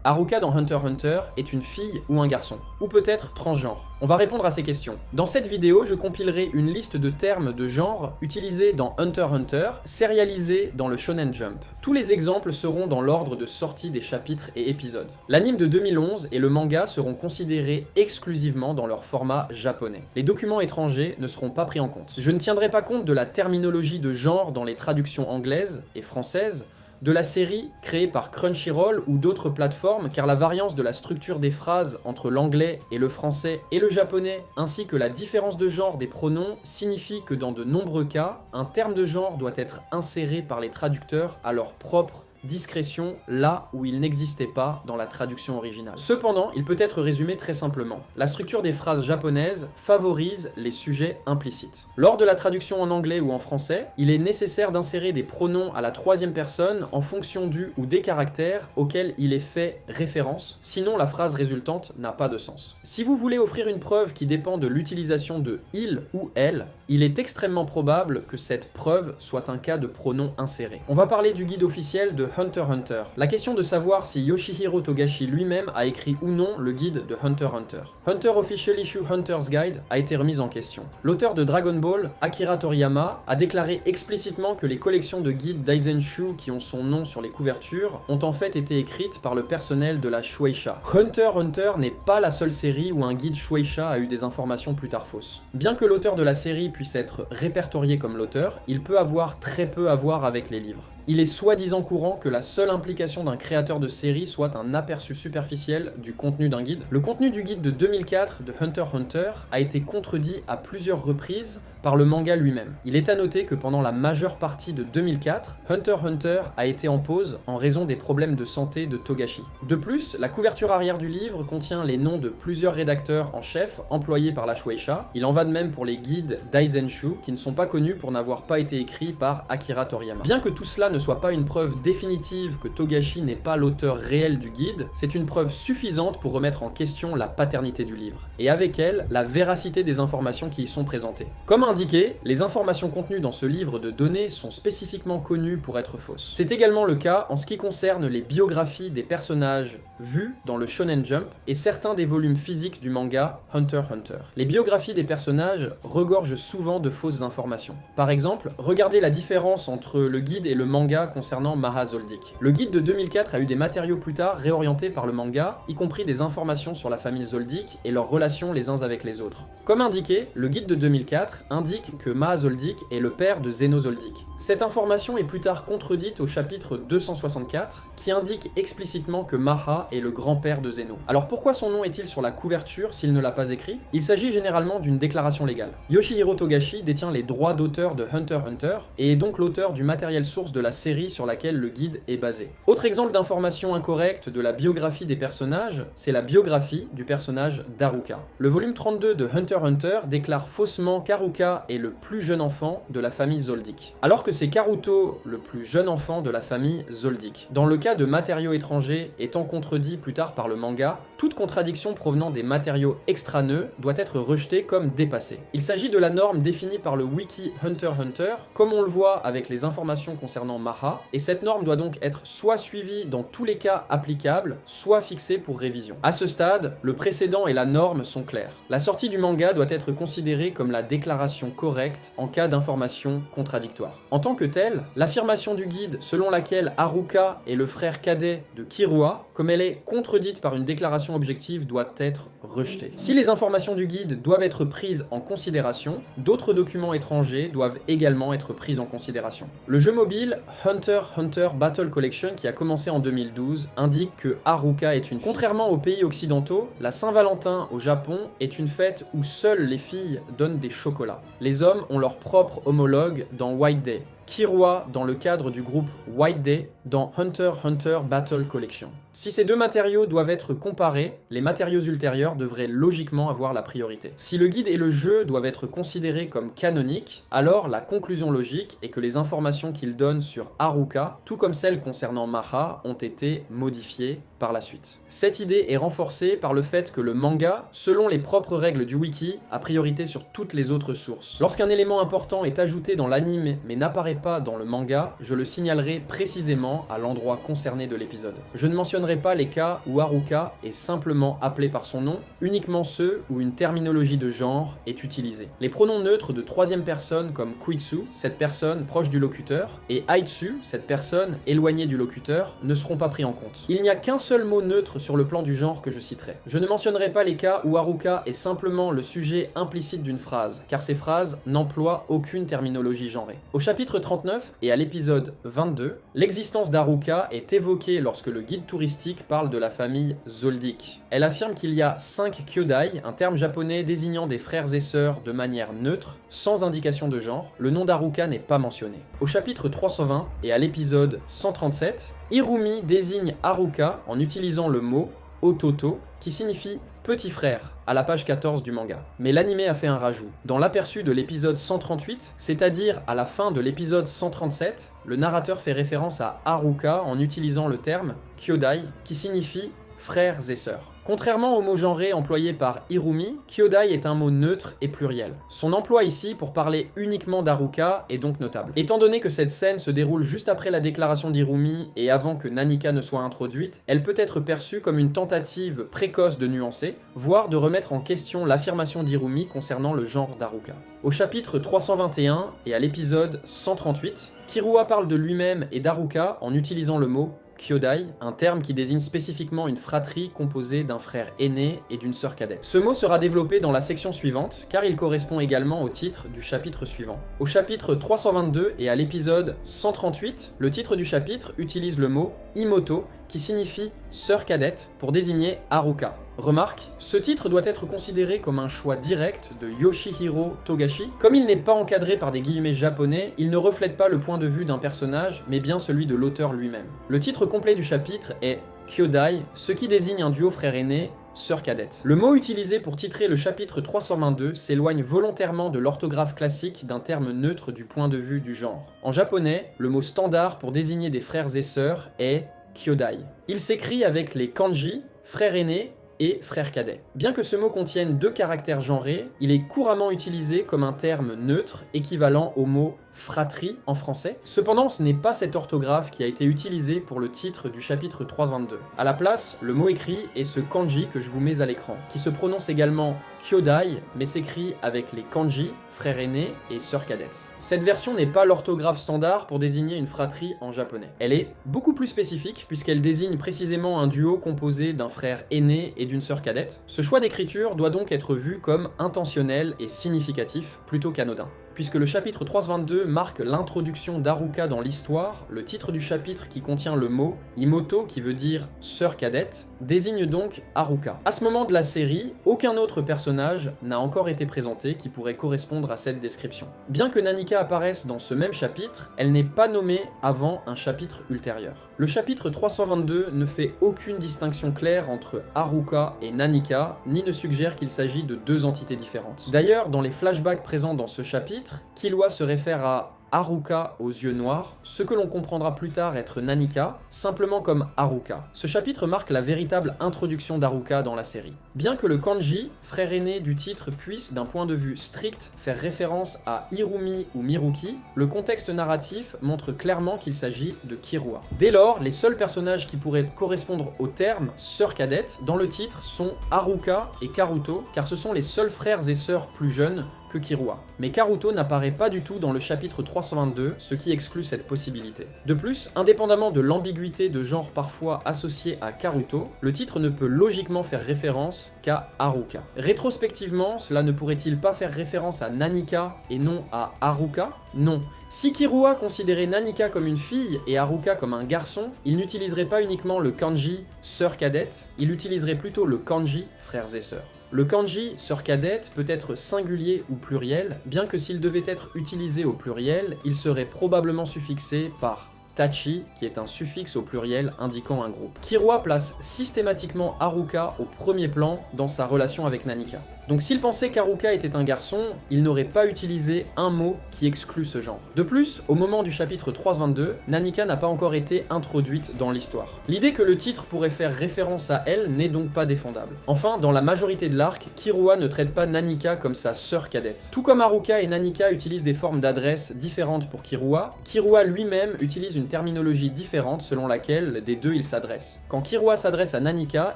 Haruka dans Hunter x Hunter est une fille ou un garçon? Ou peut-être transgenre? On va répondre à ces questions. Dans cette vidéo, je compilerai une liste de termes de genre utilisés dans Hunter x Hunter, sérialisés dans le Shonen Jump. Tous les exemples seront dans l'ordre de sortie des chapitres et épisodes. L'anime de 2011 et le manga seront considérés exclusivement dans leur format japonais. Les documents étrangers ne seront pas pris en compte. Je ne tiendrai pas compte de la terminologie de genre dans les traductions anglaises et françaises, de la série créée par Crunchyroll ou d'autres plateformes, car la variance de la structure des phrases entre l'anglais et le français et le japonais, ainsi que la différence de genre des pronoms, signifie que dans de nombreux cas, un terme de genre doit être inséré par les traducteurs à leur propre discrétion là où il n'existait pas dans la traduction originale. Cependant, il peut être résumé très simplement. La structure des phrases japonaises favorise les sujets implicites. Lors de la traduction en anglais ou en français, il est nécessaire d'insérer des pronoms à la troisième personne en fonction du ou des caractères auxquels il est fait référence, sinon la phrase résultante n'a pas de sens. Si vous voulez offrir une preuve qui dépend de l'utilisation de il ou elle, il est extrêmement probable que cette preuve soit un cas de pronom inséré. On va parler du guide officiel de Hunter x Hunter. La question de savoir si Yoshihiro Togashi lui-même a écrit ou non le guide de Hunter x Hunter. Hunter Official Issue Hunter's Guide a été remise en question. L'auteur de Dragon Ball, Akira Toriyama, a déclaré explicitement que les collections de guides Daizenshu qui ont son nom sur les couvertures ont en fait été écrites par le personnel de la Shueisha. Hunter x Hunter n'est pas la seule série où un guide Shueisha a eu des informations plus tard fausses. Bien que l'auteur de la série puisse être répertorié comme l'auteur, il peut avoir très peu à voir avec les livres. Il est soi-disant courant que la seule implication d'un créateur de série soit un aperçu superficiel du contenu d'un guide. Le contenu du guide de 2004 de Hunter x Hunter a été contredit à plusieurs reprises par le manga lui-même. Il est à noter que pendant la majeure partie de 2004, Hunter x Hunter a été en pause en raison des problèmes de santé de Togashi. De plus, la couverture arrière du livre contient les noms de plusieurs rédacteurs en chef employés par la Shueisha. Il en va de même pour les guides Daizenshu, qui ne sont pas connus pour n'avoir pas été écrits par Akira Toriyama. Bien que tout cela ne soit pas une preuve définitive que Togashi n'est pas l'auteur réel du guide, c'est une preuve suffisante pour remettre en question la paternité du livre, et avec elle, la véracité des informations qui y sont présentées. Comme indiqué, les informations contenues dans ce livre de données sont spécifiquement connues pour être fausses. C'est également le cas en ce qui concerne les biographies des personnages vus dans le Shonen Jump et certains des volumes physiques du manga Hunter x Hunter. Les biographies des personnages regorgent souvent de fausses informations. Par exemple, regardez la différence entre le guide et le manga concernant Maha Zoldyck. Le guide de 2004 a eu des matériaux plus tard réorientés par le manga, y compris des informations sur la famille Zoldyck et leurs relations les uns avec les autres. Comme indiqué, le guide de 2004 indique que Maha Zoldyck est le père de Zeno Zoldyck. Cette information est plus tard contredite au chapitre 264, qui indique explicitement que Maha est le grand-père de Zeno. Alors pourquoi son nom est-il sur la couverture s'il ne l'a pas écrit? Il s'agit généralement d'une déclaration légale. Yoshihiro Togashi détient les droits d'auteur de Hunter x Hunter, et est donc l'auteur du matériel source de la série sur laquelle le guide est basé. Autre exemple d'information incorrecte de la biographie des personnages, c'est la biographie du personnage d'Haruka. Le volume 32 de Hunter x Hunter déclare faussement qu'Haruka est le plus jeune enfant de la famille Zoldyck, alors que c'est Karuto le plus jeune enfant de la famille Zoldyck. Dans le cas de matériaux étrangers étant contredits plus tard par le manga, toute contradiction provenant des matériaux extraneux doit être rejetée comme dépassée. Il s'agit de la norme définie par le wiki Hunter x Hunter, comme on le voit avec les informations concernant Maha, et cette norme doit donc être soit suivie dans tous les cas applicables, soit fixée pour révision. À ce stade, le précédent et la norme sont clairs. La sortie du manga doit être considérée comme la déclaration correcte en cas d'information contradictoire. En tant que telle, l'affirmation du guide selon laquelle Haruka est le frère cadet de Kirua, comme elle est contredite par une déclaration objective, doit être rejetée. Si les informations du guide doivent être prises en considération, d'autres documents étrangers doivent également être pris en considération. Le jeu mobile Hunter x Hunter Battle Collection, qui a commencé en 2012, indique que Haruka est une fille. Contrairement aux pays occidentaux, la Saint-Valentin au Japon est une fête où seules les filles donnent des chocolats. Les hommes ont leur propre homologue dans White Day. Kirua dans le cadre du groupe White Day dans Hunter x Hunter Battle Collection. Si ces deux matériaux doivent être comparés, les matériaux ultérieurs devraient logiquement avoir la priorité. Si le guide et le jeu doivent être considérés comme canoniques, alors la conclusion logique est que les informations qu'ils donnent sur Haruka, tout comme celles concernant Maha, ont été modifiées par la suite. Cette idée est renforcée par le fait que le manga, selon les propres règles du wiki, a priorité sur toutes les autres sources. Lorsqu'un élément important est ajouté dans l'anime mais n'apparaît pas dans le manga, je le signalerai précisément à l'endroit concerné de l'épisode. Je ne mentionne mentionnerai pas les cas où Haruka est simplement appelé par son nom, uniquement ceux où une terminologie de genre est utilisée. Les pronoms neutres de troisième personne comme Kuitsu, cette personne proche du locuteur, et Aitsu, cette personne éloignée du locuteur, ne seront pas pris en compte. Il n'y a qu'un seul mot neutre sur le plan du genre que je citerai. Je ne mentionnerai pas les cas où Haruka est simplement le sujet implicite d'une phrase, car ces phrases n'emploient aucune terminologie genrée. Au chapitre 39 et à l'épisode 22, l'existence d'Haruka est évoquée lorsque le guide touristique parle de la famille Zoldyck. Elle affirme qu'il y a 5 kyodai, un terme japonais désignant des frères et sœurs de manière neutre, sans indication de genre. Le nom d'Haruka n'est pas mentionné. Au chapitre 320 et à l'épisode 137, Hirumi désigne Haruka en utilisant le mot Ototo, qui signifie petit frère, à la page 14 du manga. Mais l'anime a fait un rajout. Dans l'aperçu de l'épisode 138, c'est-à-dire à la fin de l'épisode 137, le narrateur fait référence à Haruka en utilisant le terme kyodai, qui signifie frères et sœurs. Contrairement au mot genré employé par Hirumi, kyodai est un mot neutre et pluriel. Son emploi ici pour parler uniquement d'Haruka est donc notable. Étant donné que cette scène se déroule juste après la déclaration d'Hirumi et avant que Nanika ne soit introduite, elle peut être perçue comme une tentative précoce de nuancer, voire de remettre en question l'affirmation d'Hirumi concernant le genre d'Haruka. Au chapitre 321 et à l'épisode 138, Kirua parle de lui-même et d'Haruka en utilisant le mot kyodai, un terme qui désigne spécifiquement une fratrie composée d'un frère aîné et d'une sœur cadette. Ce mot sera développé dans la section suivante, car il correspond également au titre du chapitre suivant. Au chapitre 322 et à l'épisode 138, le titre du chapitre utilise le mot Imoto, qui signifie sœur cadette, pour désigner Haruka. Remarque, ce titre doit être considéré comme un choix direct de Yoshihiro Togashi. Comme il n'est pas encadré par des guillemets japonais, il ne reflète pas le point de vue d'un personnage, mais bien celui de l'auteur lui-même. Le titre complet du chapitre est Kyodai, ce qui désigne un duo frère aîné, sœur cadette. Le mot utilisé pour titrer le chapitre 322 s'éloigne volontairement de l'orthographe classique d'un terme neutre du point de vue du genre. En japonais, le mot standard pour désigner des frères et sœurs est kyodai. Il s'écrit avec les kanji, frère aîné, et frère cadet. Bien que ce mot contienne 2 caractères genrés, il est couramment utilisé comme un terme neutre équivalent au mot fratrie en français. Cependant, ce n'est pas cette orthographe qui a été utilisée pour le titre du chapitre 322. À la place, le mot écrit est ce kanji que je vous mets à l'écran, qui se prononce également kyodai, mais s'écrit avec les kanji, frère aîné et sœur cadette. Cette version n'est pas l'orthographe standard pour désigner une fratrie en japonais. Elle est beaucoup plus spécifique puisqu'elle désigne précisément un duo composé d'un frère aîné et d'une sœur cadette. Ce choix d'écriture doit donc être vu comme intentionnel et significatif plutôt qu'anodin. Puisque le chapitre 322 marque l'introduction d'Haruka dans l'histoire, le titre du chapitre qui contient le mot Imoto, qui veut dire sœur cadette, désigne donc Haruka. À ce moment de la série, aucun autre personnage n'a encore été présenté qui pourrait correspondre à cette description. Bien que Nanika apparaisse dans ce même chapitre, elle n'est pas nommée avant un chapitre ultérieur. Le chapitre 322 ne fait aucune distinction claire entre Haruka et Nanika, ni ne suggère qu'il s'agit de 2 entités différentes. D'ailleurs, dans les flashbacks présents dans ce chapitre, Killua se réfère à Haruka aux yeux noirs, ce que l'on comprendra plus tard être Nanika, simplement comme Haruka. Ce chapitre marque la véritable introduction d'Haruka dans la série. Bien que le kanji, frère aîné du titre, puisse, d'un point de vue strict, faire référence à Hirumi ou Miruki, le contexte narratif montre clairement qu'il s'agit de Kirua. Dès lors, les seuls personnages qui pourraient correspondre au terme sœur cadette dans le titre sont Haruka et Karuto, car ce sont les seuls frères et sœurs plus jeunes que Kirua. Mais Karuto n'apparaît pas du tout dans le chapitre 322, ce qui exclut cette possibilité. De plus, indépendamment de l'ambiguïté de genre parfois associée à Karuto, le titre ne peut logiquement faire référence qu'à Haruka. Rétrospectivement, cela ne pourrait-il pas faire référence à Nanika et non à Haruka? Non. Si Kirua considérait Nanika comme une fille et Haruka comme un garçon, il n'utiliserait pas uniquement le kanji sœur cadette, il utiliserait plutôt le kanji frères et sœurs. Le kanji sœur cadette peut être singulier ou pluriel, bien que s'il devait être utilisé au pluriel, il serait probablement suffixé par tachi, qui est un suffixe au pluriel indiquant un groupe. Kirua place systématiquement Haruka au premier plan dans sa relation avec Nanika. Donc s'il pensait qu'Haruka était un garçon, il n'aurait pas utilisé un mot qui exclut ce genre. De plus, au moment du chapitre 322, Nanika n'a pas encore été introduite dans l'histoire. L'idée que le titre pourrait faire référence à elle n'est donc pas défendable. Enfin, dans la majorité de l'arc, Killua ne traite pas Nanika comme sa sœur cadette. Tout comme Haruka et Nanika utilisent des formes d'adresse différentes pour Killua, Killua lui-même utilise une terminologie différente selon laquelle des deux il s'adresse. Quand Killua s'adresse à Nanika,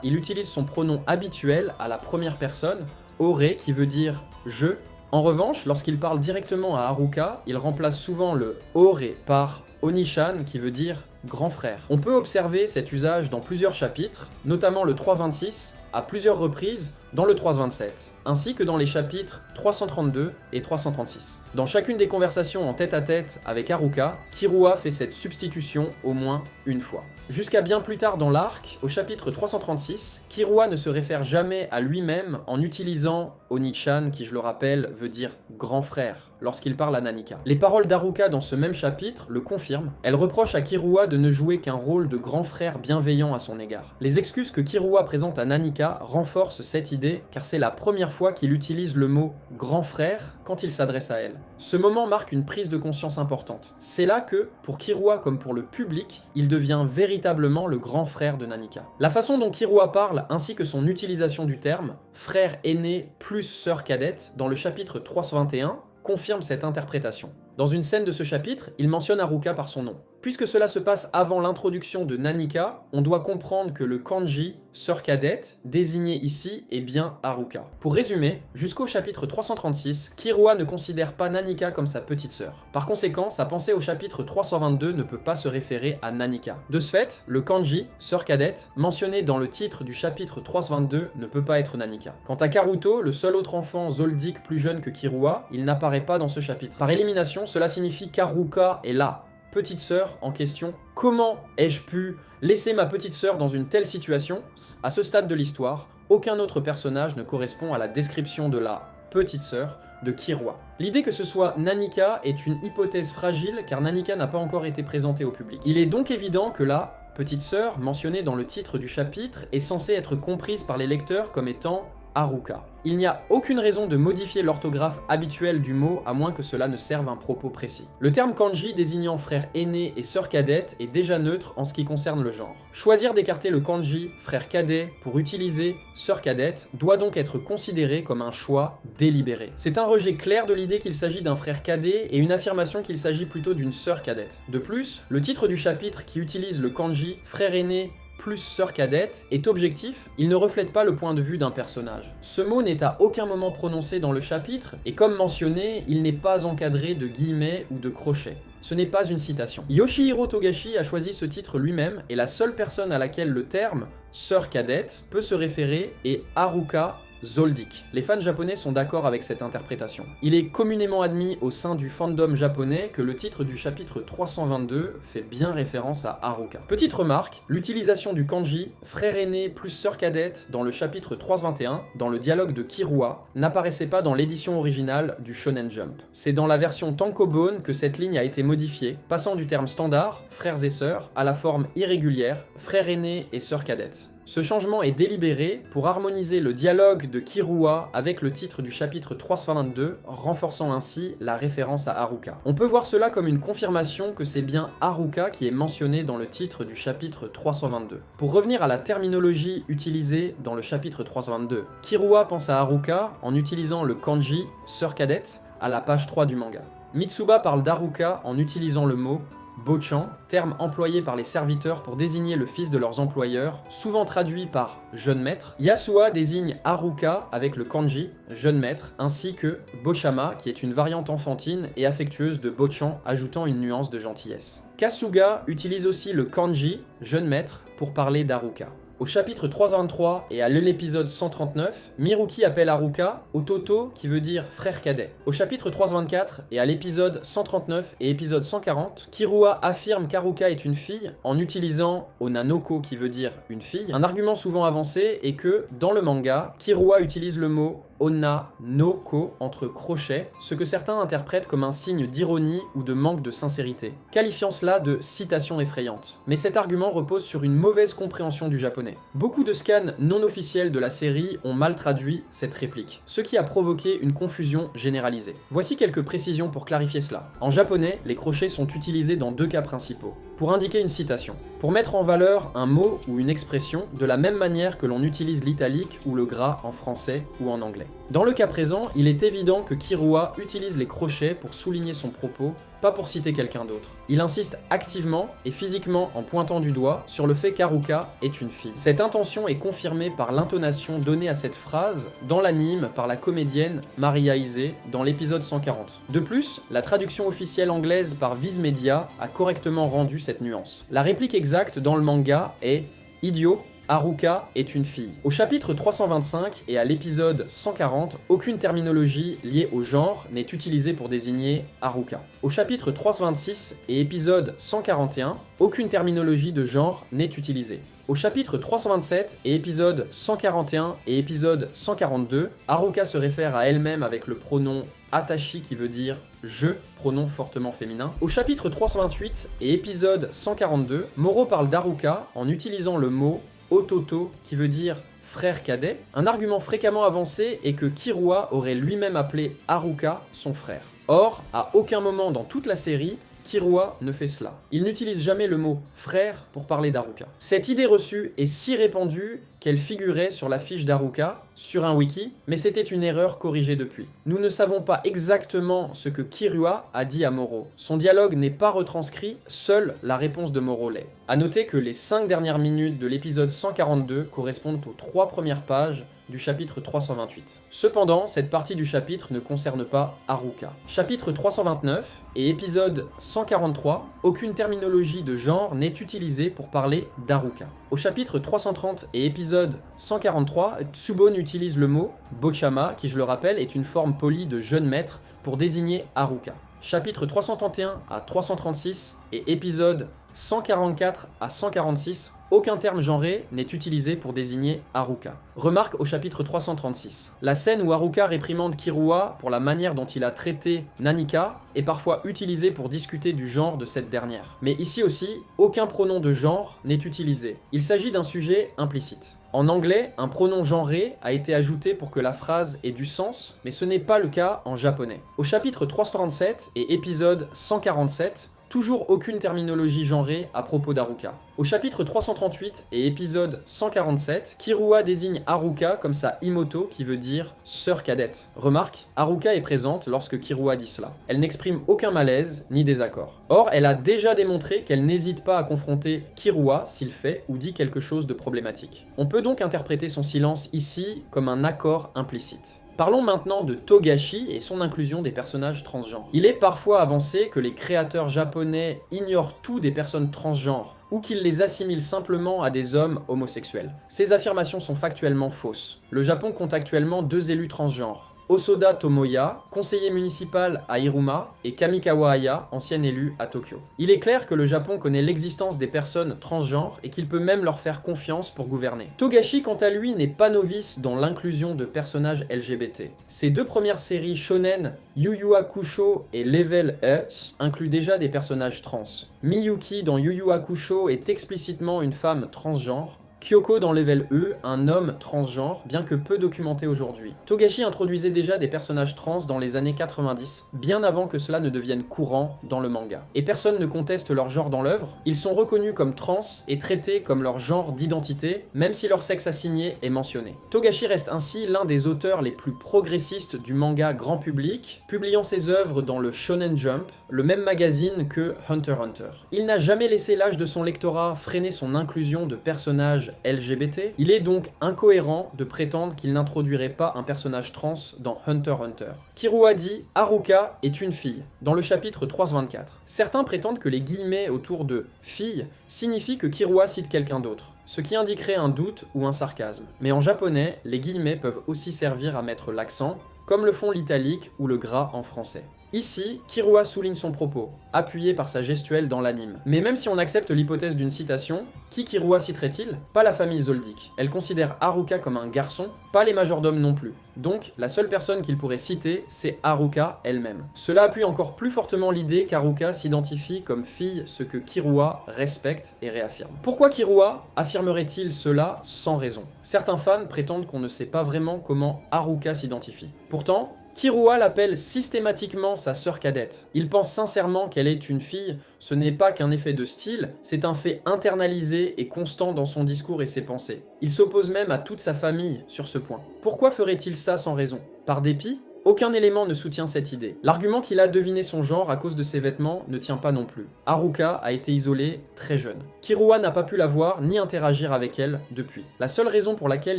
il utilise son pronom habituel à la première personne, Ore, qui veut dire « je ». En revanche, lorsqu'il parle directement à Haruka, il remplace souvent le Ore par Onishan, qui veut dire grand frère. On peut observer cet usage dans plusieurs chapitres, notamment le 326, à plusieurs reprises dans le 327, ainsi que dans les chapitres 332 et 336. Dans chacune des conversations en tête-à-tête avec Haruka, Killua fait cette substitution au moins une fois. Jusqu'à bien plus tard dans l'arc, au chapitre 336, Killua ne se réfère jamais à lui-même en utilisant Onichan, qui je le rappelle veut dire grand frère, lorsqu'il parle à Nanika. Les paroles d'Haruka dans ce même chapitre le confirment. Elle reproche à Killua de ne jouer qu'un rôle de grand frère bienveillant à son égard. Les excuses que Killua présente à Nanika renforcent cette idée, car c'est la première fois qu'il utilise le mot grand frère quand il s'adresse à elle. Ce moment marque une prise de conscience importante. C'est là que, pour Killua comme pour le public, il devient véritablement le grand frère de Nanika. La façon dont Killua parle, ainsi que son utilisation du terme frère aîné plus sœur cadette dans le chapitre 321, confirme cette interprétation. Dans une scène de ce chapitre, il mentionne Haruka par son nom. Puisque cela se passe avant l'introduction de Nanika, on doit comprendre que le kanji, sœur cadette, désigné ici est bien Haruka. Pour résumer, jusqu'au chapitre 336, Killua ne considère pas Nanika comme sa petite sœur. Par conséquent, sa pensée au chapitre 322 ne peut pas se référer à Nanika. De ce fait, le kanji, sœur cadette, mentionné dans le titre du chapitre 322 ne peut pas être Nanika. Quant à Karuto, le seul autre enfant zoldyck plus jeune que Killua, il n'apparaît pas dans ce chapitre. Par élimination, cela signifie qu'Haruka est là. Petite sœur en question. Comment ai-je pu laisser ma petite sœur dans une telle situation? À ce stade de l'histoire, aucun autre personnage ne correspond à la description de la petite sœur de Killua. L'idée que ce soit Nanika est une hypothèse fragile car Nanika n'a pas encore été présentée au public. Il est donc évident que la petite sœur, mentionnée dans le titre du chapitre, est censée être comprise par les lecteurs comme étant Haruka. Il n'y a aucune raison de modifier l'orthographe habituelle du mot à moins que cela ne serve un propos précis. Le terme kanji désignant frère aîné et sœur cadette est déjà neutre en ce qui concerne le genre. Choisir d'écarter le kanji frère cadet pour utiliser sœur cadette doit donc être considéré comme un choix délibéré. C'est un rejet clair de l'idée qu'il s'agit d'un frère cadet et une affirmation qu'il s'agit plutôt d'une sœur cadette. De plus, le titre du chapitre qui utilise le kanji frère aîné plus sœur cadette est objectif, il ne reflète pas le point de vue d'un personnage. Ce mot n'est à aucun moment prononcé dans le chapitre, et comme mentionné, il n'est pas encadré de guillemets ou de crochets. Ce n'est pas une citation. Yoshihiro Togashi a choisi ce titre lui-même, et la seule personne à laquelle le terme sœur cadette peut se référer est Haruka zoldyck. Les fans japonais sont d'accord avec cette interprétation. Il est communément admis au sein du fandom japonais que le titre du chapitre 322 fait bien référence à Haruka. Petite remarque, l'utilisation du kanji frère aîné plus sœur cadette dans le chapitre 321, dans le dialogue de Killua, n'apparaissait pas dans l'édition originale du Shonen Jump. C'est dans la version tankobon que cette ligne a été modifiée, passant du terme standard, frères et sœurs, à la forme irrégulière, frère aîné et sœur cadette. Ce changement est délibéré pour harmoniser le dialogue de Killua avec le titre du chapitre 322, renforçant ainsi la référence à Haruka. On peut voir cela comme une confirmation que c'est bien Haruka qui est mentionné dans le titre du chapitre 322. Pour revenir à la terminologie utilisée dans le chapitre 322, Killua pense à Haruka en utilisant le kanji sœur cadette à la page 3 du manga. Mitsuba parle d'Haruka en utilisant le mot Bochan, terme employé par les serviteurs pour désigner le fils de leurs employeurs, souvent traduit par jeune maître. Yasua désigne Haruka avec le kanji, jeune maître, ainsi que Bochama, qui est une variante enfantine et affectueuse de Bochan, ajoutant une nuance de gentillesse. Kasuga utilise aussi le kanji, jeune maître, pour parler d'Haruka. Au chapitre 323 et à l'épisode 139, Miruki appelle Haruka Ototo qui veut dire frère cadet. Au chapitre 324 et à l'épisode 139 et épisode 140, Killua affirme qu'Haruka est une fille en utilisant Onanoko qui veut dire une fille. Un argument souvent avancé est que, dans le manga, Killua utilise le mot onna no ko entre crochets, ce que certains interprètent comme un signe d'ironie ou de manque de sincérité, qualifiant cela de citation effrayante. Mais cet argument repose sur une mauvaise compréhension du japonais. Beaucoup de scans non officiels de la série ont mal traduit cette réplique, ce qui a provoqué une confusion généralisée. Voici quelques précisions pour clarifier cela. En japonais, les crochets sont utilisés dans deux cas principaux. Pour indiquer une citation, pour mettre en valeur un mot ou une expression de la même manière que l'on utilise l'italique ou le gras en français ou en anglais. Dans le cas présent, il est évident que Killua utilise les crochets pour souligner son propos, pas pour citer quelqu'un d'autre. Il insiste activement et physiquement en pointant du doigt sur le fait qu'Haruka est une fille. Cette intention est confirmée par l'intonation donnée à cette phrase dans l'anime par la comédienne Maria Ise dans l'épisode 140. De plus, la traduction officielle anglaise par Viz Media a correctement rendu cette nuance. La réplique exacte dans le manga est « Idiot ». Haruka est une fille. Au chapitre 325 et à l'épisode 140, aucune terminologie liée au genre n'est utilisée pour désigner Haruka. Au chapitre 326 et épisode 141, aucune terminologie de genre n'est utilisée. Au chapitre 327 et épisode 141 et épisode 142, Haruka se réfère à elle-même avec le pronom Atashi qui veut dire je, pronom fortement féminin. Au chapitre 328 et épisode 142, Moro parle d'Haruka en utilisant le mot Ototo qui veut dire frère cadet. Un argument fréquemment avancé est que Killua aurait lui-même appelé Haruka son frère. Or, à aucun moment dans toute la série, Killua ne fait cela. Il n'utilise jamais le mot frère pour parler d'Haruka. Cette idée reçue est si répandue qu'elle figurait sur la fiche d'Haruka, sur un wiki, mais c'était une erreur corrigée depuis. Nous ne savons pas exactement ce que Killua a dit à Moro. Son dialogue n'est pas retranscrit, seule la réponse de Moro l'est. A noter que les 5 dernières minutes de l'épisode 142 correspondent aux 3 premières pages du chapitre 328. Cependant, cette partie du chapitre ne concerne pas Haruka. Chapitre 329 et épisode 143, aucune terminologie de genre n'est utilisée pour parler d'Haruka. Au chapitre 330 et épisode 143, Tsubone utilise le mot Bochama, qui je le rappelle est une forme polie de jeune maître pour désigner Haruka. Chapitre 331 à 336 et épisode 144 à 146, aucun terme genré n'est utilisé pour désigner Haruka. Remarque au chapitre 336. La scène où Haruka réprimande Killua pour la manière dont il a traité Nanika est parfois utilisée pour discuter du genre de cette dernière. Mais ici aussi, aucun pronom de genre n'est utilisé. Il s'agit d'un sujet implicite. En anglais, un pronom genré a été ajouté pour que la phrase ait du sens, mais ce n'est pas le cas en japonais. Au chapitre 337 et épisode 147, toujours aucune terminologie genrée à propos d'Haruka. Au chapitre 338 et épisode 147, Killua désigne Haruka comme sa Imoto qui veut dire sœur cadette. Remarque, Haruka est présente lorsque Killua dit cela. Elle n'exprime aucun malaise ni désaccord. Or, elle a déjà démontré qu'elle n'hésite pas à confronter Killua s'il fait ou dit quelque chose de problématique. On peut donc interpréter son silence ici comme un accord implicite. Parlons maintenant de Togashi et son inclusion des personnages transgenres. Il est parfois avancé que les créateurs japonais ignorent tout des personnes transgenres, ou qu'ils les assimilent simplement à des hommes homosexuels. Ces affirmations sont factuellement fausses. Le Japon compte actuellement 2 élus transgenres. Osoda Tomoya, conseiller municipal à Hiruma, et Kamikawa Aya, ancienne élue à Tokyo. Il est clair que le Japon connaît l'existence des personnes transgenres et qu'il peut même leur faire confiance pour gouverner. Togashi, quant à lui, n'est pas novice dans l'inclusion de personnages LGBT. Ses 2 premières séries shonen, Yu Yu Hakusho et Level Up, incluent déjà des personnages trans. Miyuki dans Yu Yu Hakusho est explicitement une femme transgenre, Kyoko dans Level E, un homme transgenre, bien que peu documenté aujourd'hui. Togashi introduisait déjà des personnages trans dans les années 90, bien avant que cela ne devienne courant dans le manga. Et personne ne conteste leur genre dans l'œuvre, ils sont reconnus comme trans et traités comme leur genre d'identité, même si leur sexe assigné est mentionné. Togashi reste ainsi l'un des auteurs les plus progressistes du manga grand public, publiant ses œuvres dans le Shonen Jump, le même magazine que Hunter x Hunter. Il n'a jamais laissé l'âge de son lectorat freiner son inclusion de personnages LGBT, il est donc incohérent de prétendre qu'il n'introduirait pas un personnage trans dans Hunter x Hunter. Killua dit « Haruka est une fille » dans le chapitre 324. Certains prétendent que les guillemets autour de « fille » signifient que Killua cite quelqu'un d'autre, ce qui indiquerait un doute ou un sarcasme. Mais en japonais, les guillemets peuvent aussi servir à mettre l'accent, comme le font l'italique ou le gras en français. Ici, Kirua souligne son propos, appuyé par sa gestuelle dans l'anime. Mais même si on accepte l'hypothèse d'une citation, qui Kirua citerait-il? Pas la famille Zoldyck. Elle considère Haruka comme un garçon, pas les majordomes non plus. Donc, la seule personne qu'il pourrait citer, c'est Haruka elle-même. Cela appuie encore plus fortement l'idée qu'Haruka s'identifie comme fille, ce que Kirua respecte et réaffirme. Pourquoi Kirua affirmerait-il cela sans raison? Certains fans prétendent qu'on ne sait pas vraiment comment Haruka s'identifie. Pourtant, Kirua l'appelle systématiquement sa sœur cadette. Il pense sincèrement qu'elle est une fille, ce n'est pas qu'un effet de style, c'est un fait internalisé et constant dans son discours et ses pensées. Il s'oppose même à toute sa famille sur ce point. Pourquoi ferait-il ça sans raison? Par dépit? Aucun élément ne soutient cette idée. L'argument qu'il a deviné son genre à cause de ses vêtements ne tient pas non plus. Haruka a été isolée très jeune. Kirua n'a pas pu la voir ni interagir avec elle depuis. La seule raison pour laquelle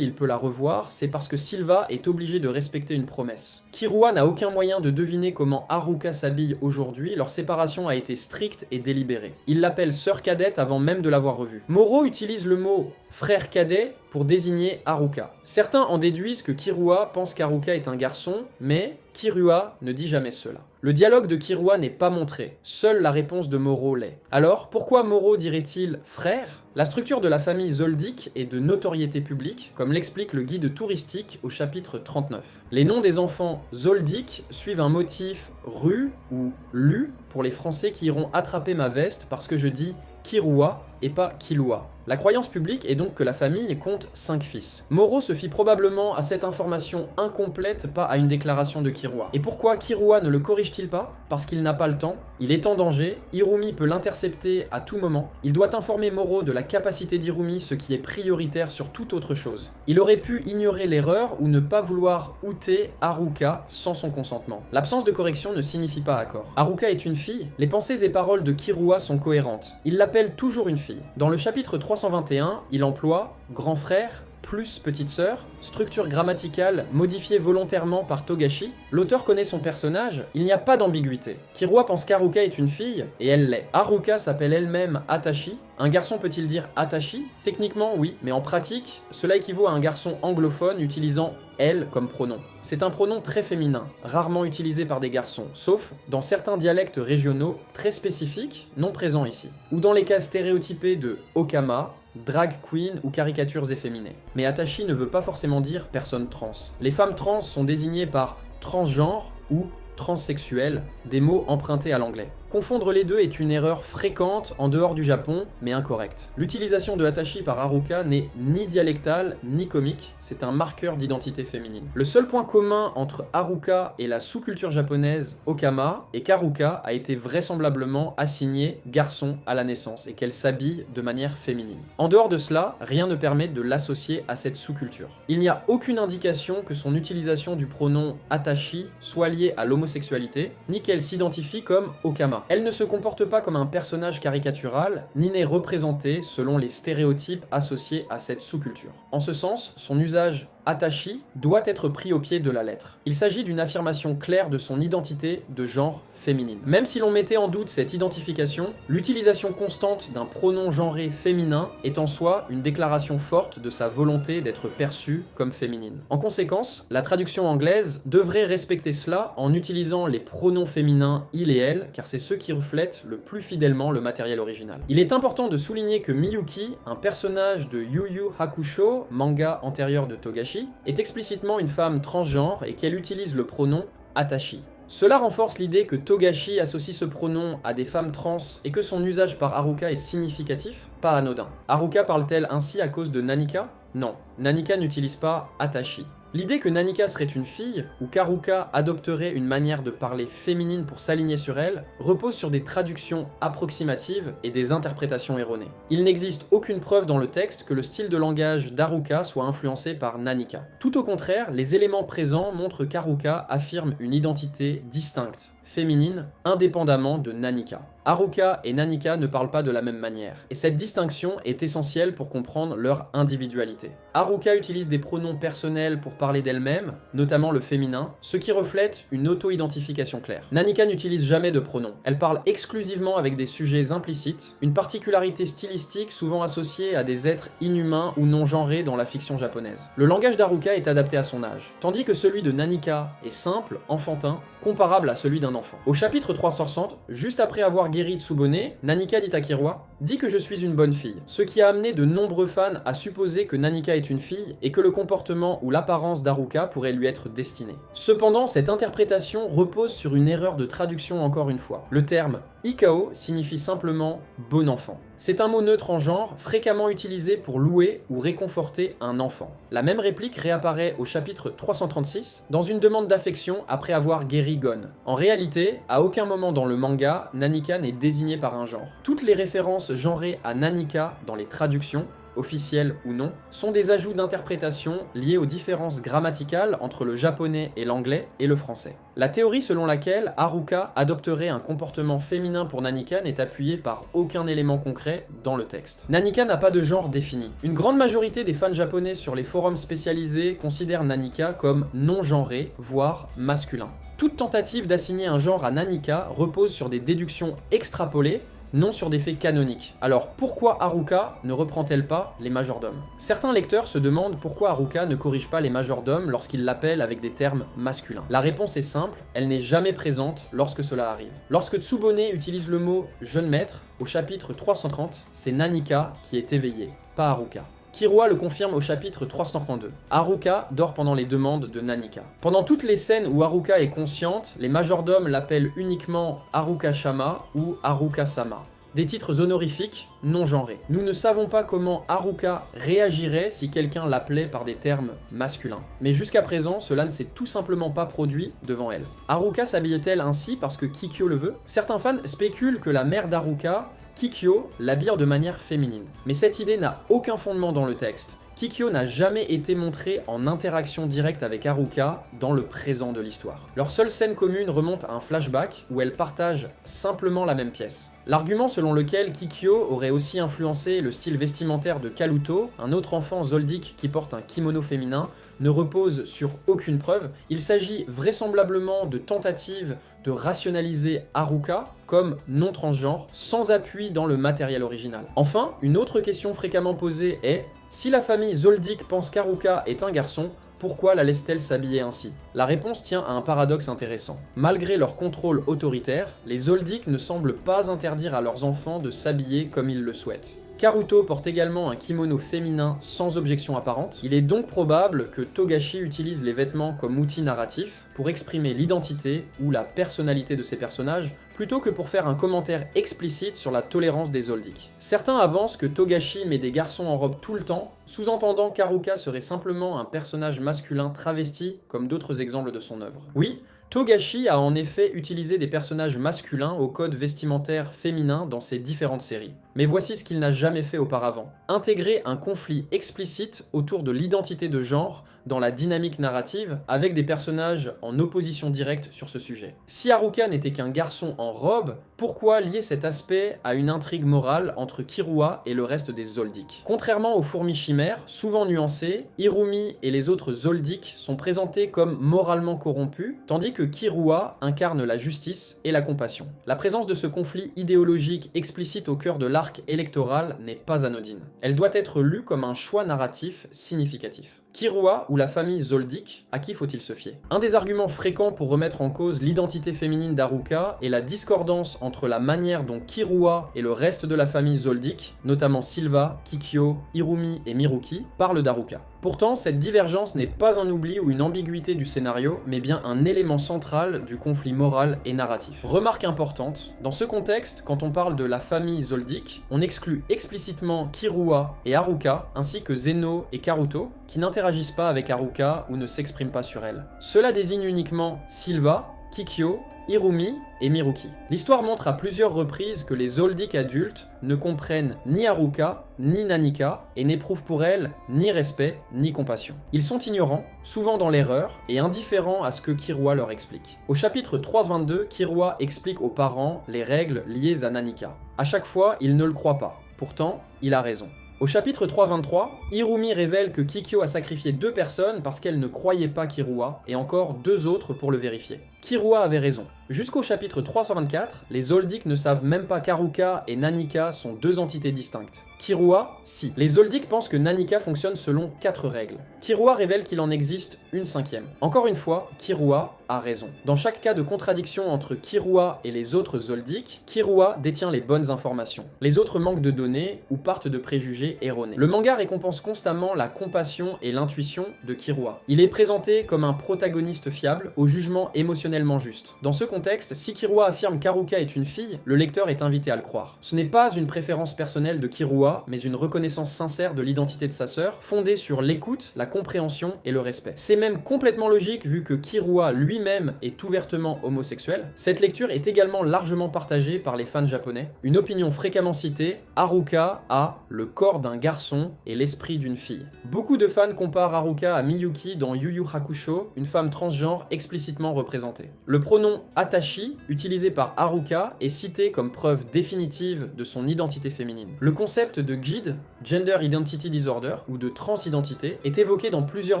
il peut la revoir, c'est parce que Sylva est obligé de respecter une promesse. Kirua n'a aucun moyen de deviner comment Haruka s'habille aujourd'hui, leur séparation a été stricte et délibérée. Il l'appelle sœur cadette avant même de l'avoir revue. Moro utilise le mot frère cadet pour désigner Haruka. Certains en déduisent que Kirua pense qu'Haruka est un garçon, mais Kirua ne dit jamais cela. Le dialogue de Kirua n'est pas montré, seule la réponse de Moro l'est. Alors, pourquoi Moro dirait-il frère? La structure de la famille Zoldyck est de notoriété publique, comme l'explique le guide touristique au chapitre 39. Les noms des enfants Zoldyck suivent un motif ru ou lu pour les Français qui iront attraper ma veste parce que je dis Kirua et pas Killua. La croyance publique est donc que la famille compte 5 fils. Moro se fie probablement à cette information incomplète, pas à une déclaration de Kirua. Et pourquoi Kirua ne le corrige-t-il pas? Parce qu'il n'a pas le temps, il est en danger, Hirumi peut l'intercepter à tout moment, il doit informer Moro de la capacité d'Hirumi, ce qui est prioritaire sur toute autre chose. Il aurait pu ignorer l'erreur ou ne pas vouloir outer Haruka sans son consentement. L'absence de correction ne signifie pas accord. Haruka est une fille, les pensées et paroles de Kirua sont cohérentes. Il l'appelle toujours une fille. Dans le chapitre 321, il emploie grand frère plus petite sœur, structure grammaticale modifiée volontairement par Togashi. L'auteur connaît son personnage, il n'y a pas d'ambiguïté. Kirua pense qu'Haruka est une fille, et elle l'est. Haruka s'appelle elle-même Atashi. Un garçon peut-il dire Atashi? Techniquement, oui, mais en pratique, cela équivaut à un garçon anglophone utilisant elle comme pronom. C'est un pronom très féminin, rarement utilisé par des garçons, sauf dans certains dialectes régionaux très spécifiques, non présents ici, ou dans les cas stéréotypés de Okama, drag queen ou caricatures efféminées. Mais Atashi ne veut pas forcément dire personne trans. Les femmes trans sont désignées par transgenre ou transsexuel, des mots empruntés à l'anglais. Confondre les deux est une erreur fréquente en dehors du Japon, mais incorrecte. L'utilisation de Atashi par Haruka n'est ni dialectale ni comique, c'est un marqueur d'identité féminine. Le seul point commun entre Haruka et la sous-culture japonaise Okama est qu'Haruka a été vraisemblablement assignée garçon à la naissance et qu'elle s'habille de manière féminine. En dehors de cela, rien ne permet de l'associer à cette sous-culture. Il n'y a aucune indication que son utilisation du pronom Atashi soit liée à l'homosexualité, ni qu'elle s'identifie comme Okama. Elle ne se comporte pas comme un personnage caricatural, ni n'est représentée selon les stéréotypes associés à cette sous-culture. En ce sens, son usage Atashi doit être pris au pied de la lettre. Il s'agit d'une affirmation claire de son identité de genre féminine. Même si l'on mettait en doute cette identification, l'utilisation constante d'un pronom genré féminin est en soi une déclaration forte de sa volonté d'être perçue comme féminine. En conséquence, la traduction anglaise devrait respecter cela en utilisant les pronoms féminins il et elle, car c'est ceux qui reflètent le plus fidèlement le matériel original. Il est important de souligner que Miyuki, un personnage de Yu Yu Hakusho, manga antérieur de Togashi, est explicitement une femme transgenre et qu'elle utilise le pronom Atashi. Cela renforce l'idée que Togashi associe ce pronom à des femmes trans et que son usage par Haruka est significatif, pas anodin. Haruka parle-t-elle ainsi à cause de Nanika? Non, Nanika n'utilise pas Atashi. L'idée que Nanika serait une fille, ou qu'Haruka adopterait une manière de parler féminine pour s'aligner sur elle, repose sur des traductions approximatives et des interprétations erronées. Il n'existe aucune preuve dans le texte que le style de langage d'Haruka soit influencé par Nanika. Tout au contraire, les éléments présents montrent qu'Haruka affirme une identité distincte, féminine, indépendamment de Nanika. Haruka et Nanika ne parlent pas de la même manière, et cette distinction est essentielle pour comprendre leur individualité. Haruka utilise des pronoms personnels pour parler d'elle-même, notamment le féminin, ce qui reflète une auto-identification claire. Nanika n'utilise jamais de pronoms, elle parle exclusivement avec des sujets implicites, une particularité stylistique souvent associée à des êtres inhumains ou non genrés dans la fiction japonaise. Le langage d'Haruka est adapté à son âge, tandis que celui de Nanika est simple, enfantin, comparable à celui d'un enfant. Au chapitre 360, juste après avoir guéri Tsubone, Nanika dit à Killua « Dis que je suis une bonne fille », ce qui a amené de nombreux fans à supposer que Nanika est une fille et que le comportement ou l'apparence d'Haruka pourrait lui être destiné. Cependant, cette interprétation repose sur une erreur de traduction encore une fois. Le terme Ikao signifie simplement « bon enfant ». C'est un mot neutre en genre, fréquemment utilisé pour louer ou réconforter un enfant. La même réplique réapparaît au chapitre 336, dans une demande d'affection après avoir guéri Gon. En réalité, à aucun moment dans le manga, Nanika n'est désignée par un genre. Toutes les références genrées à Nanika dans les traductions, officielles ou non, sont des ajouts d'interprétation liés aux différences grammaticales entre le japonais et l'anglais et le français. La théorie selon laquelle Haruka adopterait un comportement féminin pour Nanika n'est appuyée par aucun élément concret dans le texte. Nanika n'a pas de genre défini. Une grande majorité des fans japonais sur les forums spécialisés considèrent Nanika comme non-genré, voire masculin. Toute tentative d'assigner un genre à Nanika repose sur des déductions extrapolées, non sur des faits canoniques. Alors pourquoi Haruka ne reprend-elle pas les majordomes? Certains lecteurs se demandent pourquoi Haruka ne corrige pas les majordomes lorsqu'ils l'appellent avec des termes masculins. La réponse est simple, elle n'est jamais présente lorsque cela arrive. Lorsque Tsubone utilise le mot « jeune maître » au chapitre 330, c'est Nanika qui est éveillée, pas Haruka. Killua le confirme au chapitre 332. Haruka dort pendant les demandes de Nanika. Pendant toutes les scènes où Haruka est consciente, les majordomes l'appellent uniquement Haruka-shama ou Haruka-sama. Des titres honorifiques non genrés. Nous ne savons pas comment Haruka réagirait si quelqu'un l'appelait par des termes masculins. Mais jusqu'à présent, cela ne s'est tout simplement pas produit devant elle. Haruka s'habille-t-elle ainsi parce que Kikyo le veut? Certains fans spéculent que la mère d'Haruka, Kikyo, l'habille de manière féminine. Mais cette idée n'a aucun fondement dans le texte. Kikyo n'a jamais été montré en interaction directe avec Haruka dans le présent de l'histoire. Leur seule scène commune remonte à un flashback où elles partagent simplement la même pièce. L'argument selon lequel Kikyo aurait aussi influencé le style vestimentaire de Kaluto, un autre enfant zoldyck qui porte un kimono féminin, ne repose sur aucune preuve. Il s'agit vraisemblablement de tentatives de rationaliser Haruka comme non transgenre, sans appui dans le matériel original. Enfin, une autre question fréquemment posée est « Si la famille zoldyck pense qu'Haruka est un garçon, pourquoi la laisse-t-elle s'habiller ainsi ?» La réponse tient à un paradoxe intéressant. Malgré leur contrôle autoritaire, les zoldyck ne semblent pas interdire à leurs enfants de s'habiller comme ils le souhaitent. Karuto porte également un kimono féminin sans objection apparente. Il est donc probable que Togashi utilise les vêtements comme outil narratif pour exprimer l'identité ou la personnalité de ses personnages, plutôt que pour faire un commentaire explicite sur la tolérance des zoldyck. Certains avancent que Togashi met des garçons en robe tout le temps, sous-entendant qu'Haruka serait simplement un personnage masculin travesti, comme d'autres exemples de son œuvre. Oui, Togashi a en effet utilisé des personnages masculins au code vestimentaire féminin dans ses différentes séries. Mais voici ce qu'il n'a jamais fait auparavant. Intégrer un conflit explicite autour de l'identité de genre dans la dynamique narrative avec des personnages en opposition directe sur ce sujet. Si Haruka n'était qu'un garçon en robe, pourquoi lier cet aspect à une intrigue morale entre Killua et le reste des zoldyck? Contrairement aux fourmis chimères, souvent nuancées, Irumi et les autres zoldyck sont présentés comme moralement corrompus, tandis que Killua incarne la justice et la compassion. La présence de ce conflit idéologique explicite au cœur de l'arc électoral n'est pas anodine. Elle doit être lue comme un choix narratif significatif. Killua ou la famille zoldyck, à qui faut-il se fier? Un des arguments fréquents pour remettre en cause l'identité féminine d'Haruka est la discordance entre la manière dont Killua et le reste de la famille zoldyck, notamment Silva, Kikyo, Irumi et Miruki, parlent d'Haruka. Pourtant, cette divergence n'est pas un oubli ou une ambiguïté du scénario, mais bien un élément central du conflit moral et narratif. Remarque importante, dans ce contexte, quand on parle de la famille zoldyck, on exclut explicitement Killua et Haruka, ainsi que Zeno et Karuto, qui n'interagissent pas avec Haruka ou ne s'expriment pas sur elle. Cela désigne uniquement Silva, Kikyo, Irumi et Miruki. L'histoire montre à plusieurs reprises que les zoldyck adultes ne comprennent ni Haruka ni Nanika et n'éprouvent pour elle ni respect ni compassion. Ils sont ignorants, souvent dans l'erreur, et indifférents à ce que Killua leur explique. Au chapitre 322, Killua explique aux parents les règles liées à Nanika. À chaque fois, ils ne le croient pas. Pourtant, il a raison. Au chapitre 323, Irumi révèle que Kikyo a sacrifié 2 personnes parce qu'elle ne croyait pas Killua, et encore 2 autres pour le vérifier. Killua avait raison. Jusqu'au chapitre 324, les zoldyck ne savent même pas qu'Haruka et Nanika sont 2 entités distinctes. Killua, si. Les Zoldyck pensent que Nanika fonctionne selon 4 règles. Killua révèle qu'il en existe une 5e. Encore une fois, Killua a raison. Dans chaque cas de contradiction entre Killua et les autres Zoldyck, Killua détient les bonnes informations. Les autres manquent de données ou partent de préjugés erronés. Le manga récompense constamment la compassion et l'intuition de Killua. Il est présenté comme un protagoniste fiable, au jugement émotionnellement juste. Dans ce contexte, si Killua affirme qu'Haruka est une fille, le lecteur est invité à le croire. Ce n'est pas une préférence personnelle de Killua, mais une reconnaissance sincère de l'identité de sa sœur, fondée sur l'écoute, la compréhension et le respect. C'est même complètement logique vu que Killua lui-même est ouvertement homosexuel. Cette lecture est également largement partagée par les fans japonais. Une opinion fréquemment citée, Haruka a le corps d'un garçon et l'esprit d'une fille. Beaucoup de fans comparent Haruka à Miyuki dans Yu Yu Hakusho, une femme transgenre explicitement représentée. Le pronom Atashi, utilisé par Haruka, est cité comme preuve définitive de son identité féminine. Le concept de GID, Gender Identity Disorder, ou de transidentité, est évoqué dans plusieurs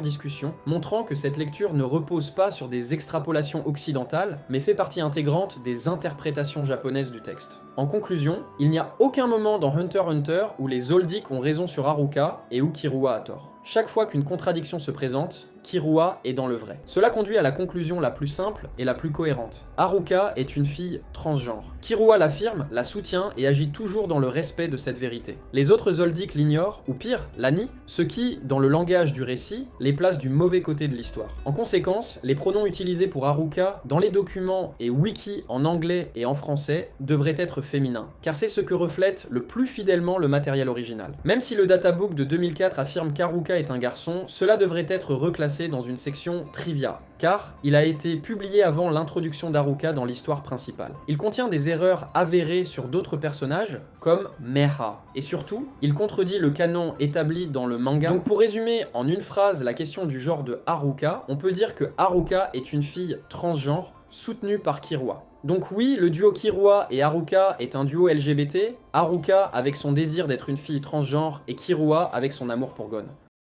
discussions, montrant que cette lecture ne repose pas sur des extrapolations occidentales, mais fait partie intégrante des interprétations japonaises du texte. En conclusion, il n'y a aucun moment dans Hunter x Hunter où les Zoldyck ont raison sur Haruka et où Killua a tort. Chaque fois qu'une contradiction se présente, Killua est dans le vrai. Cela conduit à la conclusion la plus simple et la plus cohérente. Haruka est une fille transgenre. Killua l'affirme, la soutient et agit toujours dans le respect de cette vérité. Les autres Zoldyck l'ignorent, ou pire, la nient, ce qui, dans le langage du récit, les place du mauvais côté de l'histoire. En conséquence, les pronoms utilisés pour Haruka dans les documents et wiki en anglais et en français devraient être féminins, car c'est ce que reflète le plus fidèlement le matériel original. Même si le databook de 2004 affirme qu'Haruka est un garçon, cela devrait être reclassé dans une section trivia, car il a été publié avant l'introduction d'Haruka dans l'histoire principale. Il contient des erreurs avérées sur d'autres personnages, comme Meha. Et surtout, il contredit le canon établi dans le manga. Donc pour résumer en une phrase la question du genre de Haruka, on peut dire que Haruka est une fille transgenre soutenue par Killua. Donc oui, le duo Killua et Haruka est un duo LGBT, Haruka avec son désir d'être une fille transgenre et Killua avec son amour pour Gon.